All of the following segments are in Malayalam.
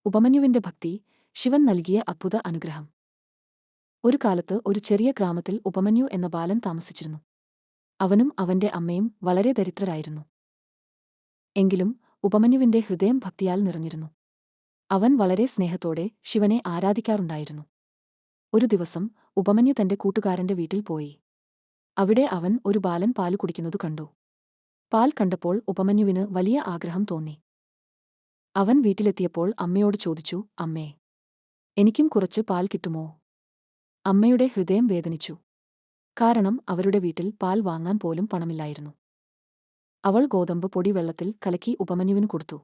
ഉപമന്യുവിന്റെ ഭക്തി, ശിവൻ നൽകിയ അദ്ഭുത അനുഗ്രഹം. ഒരു കാലത്ത് ഒരു ചെറിയ ഗ്രാമത്തിൽ ഉപമന്യു എന്ന ബാലൻ താമസിച്ചിരുന്നു. അവനും അവന്റെ അമ്മയും വളരെ ദരിദ്രരായിരുന്നു. എങ്കിലും ഉപമന്യുവിന്റെ ഹൃദയം ഭക്തിയാൽ നിറഞ്ഞിരുന്നു. അവൻ വളരെ സ്നേഹത്തോടെ ശിവനെ ആരാധിക്കാറുണ്ടായിരുന്നു. ഒരു ദിവസം ഉപമന്യു തന്റെ കൂട്ടുകാരന്റെ വീട്ടിൽ പോയി. അവിടെ അവൻ ഒരു ബാലൻ പാല് കുടിക്കുന്നതു കണ്ടു. പാൽ കണ്ടപ്പോൾ ഉപമന്യുവിന് വലിയ ആഗ്രഹം തോന്നി. അവൻ വീട്ടിലെത്തിയപ്പോൾ അമ്മയോട് ചോദിച്ചു, അമ്മേ, എനിക്കും കുറച്ച് പാൽ കിട്ടുമോ? അമ്മയുടെ ഹൃദയം വേദനിച്ചു. കാരണം അവരുടെ വീട്ടിൽ പാൽ വാങ്ങാൻ പോലും പണമില്ലായിരുന്നു. അവൾ ഗോതമ്പ് പൊടി വെള്ളത്തിൽ കലക്കി ഉപമന്യുവിന് കൊടുത്തു.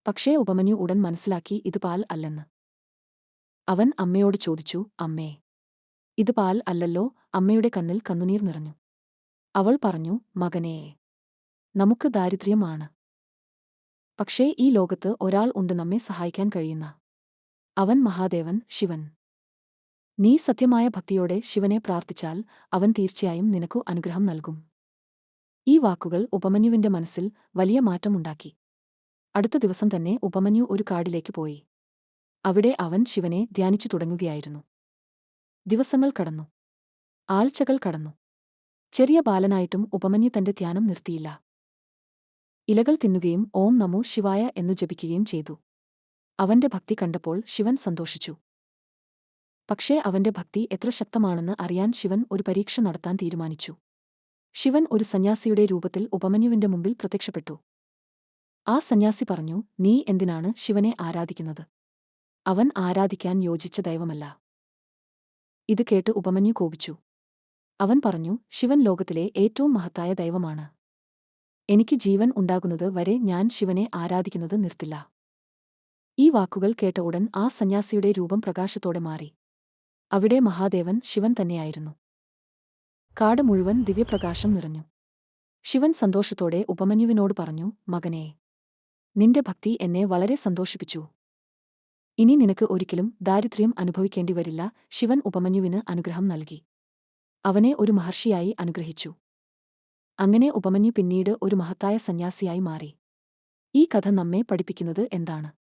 പക്ഷേ ഉപമന്യു ഉടൻ മനസ്സിലാക്കി ഇത് പാൽ അല്ലെന്ന്. അവൻ അമ്മയോട് ചോദിച്ചു, അമ്മേ, ഇത് പാൽ അല്ലല്ലോ. അമ്മയുടെ കണ്ണിൽ കണ്ണുനീർ നിറഞ്ഞു. അവൾ പറഞ്ഞു, മകനേ, നമുക്ക് ദാരിദ്ര്യമാണ്. പക്ഷേ ഈ ലോകത്ത് ഒരാൾ ഉണ്ട് നമ്മെ സഹായിക്കാൻ കഴിയുന്ന. അവൻ മഹാദേവൻ, ശിവൻ. നീ സത്യമായ ഭക്തിയോടെ ശിവനെ പ്രാർത്ഥിച്ചാൽ അവൻ തീർച്ചയായും നിനക്കു അനുഗ്രഹം നൽകും. ഈ വാക്കുകൾ ഉപമന്യുവിന്റെ മനസ്സിൽ വലിയ മാറ്റമുണ്ടാക്കി. അടുത്ത ദിവസം തന്നെ ഉപമന്യു ഒരു കാടിലേക്ക് പോയി. അവിടെ അവൻ ശിവനെ ധ്യാനിച്ചു തുടങ്ങുകയായിരുന്നു. ദിവസങ്ങൾ കടന്നു. ആഴ്ചകൾ കടന്നു. ചെറിയ ബാലനായിട്ടും ഉപമന്യു തന്റെ ധ്യാനം നിർത്തിയില്ല. ഇലകൾ തിന്നുകയും ഓം നമോ ശിവായ എന്നു ജപിക്കുകയും ചെയ്തു. അവന്റെ ഭക്തി കണ്ടപ്പോൾ ശിവൻ സന്തോഷിച്ചു. പക്ഷേ അവന്റെ ഭക്തി എത്ര ശക്തമാണെന്ന് അറിയാൻ ശിവൻ ഒരു പരീക്ഷ നടത്താൻ തീരുമാനിച്ചു. ശിവൻ ഒരു സന്യാസിയുടെ രൂപത്തിൽ ഉപമന്യുവിന്റെ മുമ്പിൽ പ്രത്യക്ഷപ്പെട്ടു. ആ സന്യാസി പറഞ്ഞു, നീ എന്തിനാണ് ശിവനെ ആരാധിക്കുന്നത്? അവൻ ആരാധിക്കാൻ യോജിച്ച ദൈവമല്ല. ഇത് കേട്ട് ഉപമന്യു കോപിച്ചു. അവൻ പറഞ്ഞു, ശിവൻ ലോകത്തിലെ ഏറ്റവും മഹത്തായ ദൈവമാണ്. എനിക്ക് ജീവൻ ഉണ്ടാകുന്നത് വരെ ഞാൻ ശിവനെ ആരാധിക്കുന്നത് നിർത്തില്ല. ഈ വാക്കുകൾ കേട്ട ഉടൻ ആ സന്യാസിയുടെ രൂപം പ്രകാശത്തോടെ മാറി. അവിടെ മഹാദേവൻ ശിവൻ തന്നെയായിരുന്നു. കാട് മുഴുവൻ ദിവ്യപ്രകാശം നിറഞ്ഞു. ശിവൻ സന്തോഷത്തോടെ ഉപമന്യുവിനോട് പറഞ്ഞു, മകനേ, നിന്റെ ഭക്തി എന്നെ വളരെ സന്തോഷിപ്പിച്ചു. ഇനി നിനക്ക് ഒരിക്കലും ദാരിദ്ര്യം അനുഭവിക്കേണ്ടി വരില്ല. ശിവൻ ഉപമന്യുവിന് അനുഗ്രഹം നൽകി. അവനെ ഒരു മഹർഷിയായി അനുഗ്രഹിച്ചു. അങ്ങനെ ഉപമന്യു പിന്നീട് ഒരു മഹത്തായ സന്യാസിയായി മാറി. ഈ കഥ നമ്മെ പഠിപ്പിക്കുന്നത് എന്താണ്?